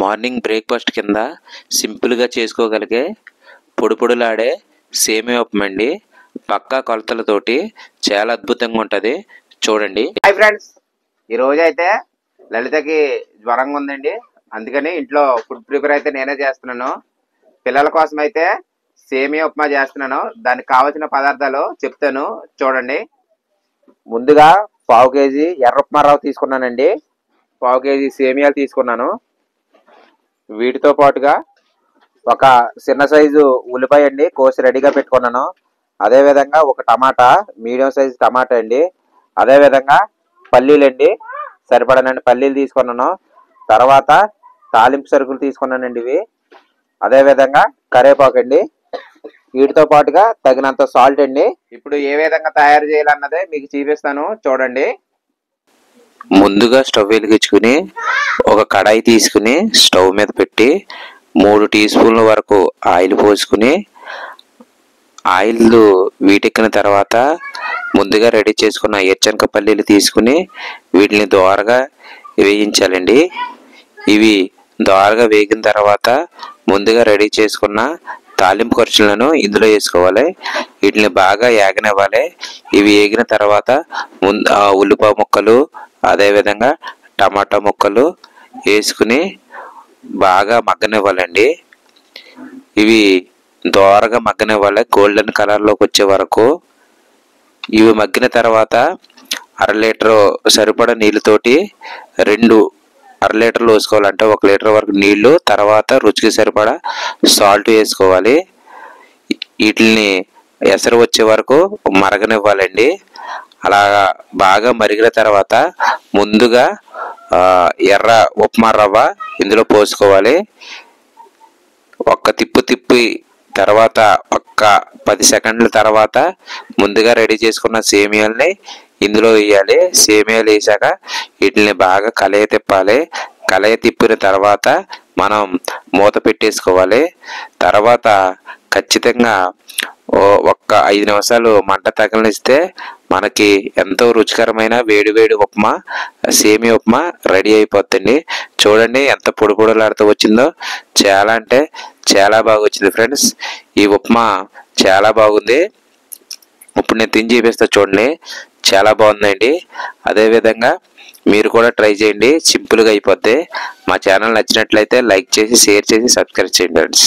Morning breakfast కింద సింపుల్గా చేసుకోగలిగే పొడిలాడే సేమియా ఉప్మా అండి. పక్కా కొలతలతోటి చాలా అద్భుతంగా ఉంటుంది, చూడండి. హాయ్ ఫ్రెండ్స్, ఈరోజు అయితే లలితకి జ్వరంగా ఉందండి. అందుకని ఇంట్లో ఫుడ్ ప్రిపేర్ అయితే నేనే చేస్తున్నాను. పిల్లల కోసం అయితే సేమియా ఉప్మా చేస్తున్నాను. దానికి కావాల్సిన పదార్థాలు చెప్తాను, చూడండి. ముందుగా 1/2 కేజీ ఎర్ర ఉప్మా రవ్వ తీసుకున్నానండి. 1/2 కేజీ సేమియాలు తీసుకున్నాను. వీటితో పాటుగా ఒక చిన్న సైజు ఉల్లిపాయ అండి, కోసి రెడీగా పెట్టుకున్నాను. అదేవిధంగా ఒక టమాటా, మీడియం సైజు టమాటా అండి. అదేవిధంగా పల్లీలండి, సరిపడనండి పల్లీలు తీసుకున్నాను. తర్వాత తాలింపు సరుకులు తీసుకున్నానండి ఇవి. అదేవిధంగా కరివేపాకు అండి. వీటితో పాటుగా తగినంత సాల్ట్ అండి. ఇప్పుడు ఏ విధంగా తయారు చేయాలన్నదే మీకు చూపిస్తాను, చూడండి. ముందుగా స్టవ్ వెలిగించుకుని ఒక కడాయి తీసుకుని స్టవ్ మీద పెట్టి 3 టీ స్పూన్ల వరకు ఆయిల్ పోసుకుని, ఆయిల్ వీటెక్కిన తర్వాత ముందుగా రెడీ చేసుకున్న ఎర్రచనగ పల్లీలు తీసుకుని వీటిని దోరగా వేయించాలండి. ఇవి దోరగా వేగిన తర్వాత ముందుగా రెడీ చేసుకున్న తాలింపు ఖర్చులను ఇందులో వేసుకోవాలి. వీటిని బాగా ఏగనివ్వాలి. ఇవి వేగిన తర్వాత ఉల్లిపాయ ముక్కలు, అదేవిధంగా టమాటా ముక్కలు వేసుకుని బాగా మగ్గనివ్వాలండి. ఇవి దోరగా మగ్గనివ్వాలి, గోల్డెన్ కలర్లోకి వచ్చే వరకు. ఇవి మగ్గిన తర్వాత 1/2 లీటరు సరిపడా నీళ్ళతోటి 2 1/2 లీటర్లు వేసుకోవాలంటే 1 లీటర్ వరకు నీళ్లు, తర్వాత రుచికి సరిపడా సాల్ట్ వేసుకోవాలి. వీటిని ఎసరు వచ్చే వరకు మరగనివ్వాలండి. అలా బాగా మరిగిన తర్వాత ముందుగా ఎర్ర ఉప్మా రవ్వ ఇందులో పోసుకోవాలి. ఒక్క తిప్పి తర్వాత ఒక్క 10 సెకండ్ల తర్వాత ముందుగా రెడీ చేసుకున్న సేమియాల్ని ఇందులో వేయాలి. సేమియాలు వేసాక వీటిని బాగా కలయి తిప్పాలి. కలయి తిప్పిన తర్వాత మనం మూత పెట్టేసుకోవాలి. తర్వాత ఖచ్చితంగా ఒక్క 5 నిమిషాలు మంట తగలనిస్తే మనకి ఎంతో రుచికరమైన వేడివేడి ఉప్మా, సేమియా ఉప్మా రెడీ అయిపోతుంది. చూడండి ఎంత పొడిలాడుతూ వచ్చిందో. చాలా అంటే చాలా బాగా వచ్చింది ఫ్రెండ్స్. ఈ ఉప్మా చాలా బాగుంది. ఇప్పుడు నేను తిని చూపిస్తా, చూడండి. చాలా బాగుందండి. అదేవిధంగా మీరు కూడా ట్రై చేయండి, సింపుల్గా అయిపోద్ది. మా ఛానల్ నచ్చినట్లయితే లైక్ చేసి, షేర్ చేసి, సబ్స్క్రైబ్ చేయండి ఫ్రెండ్స్.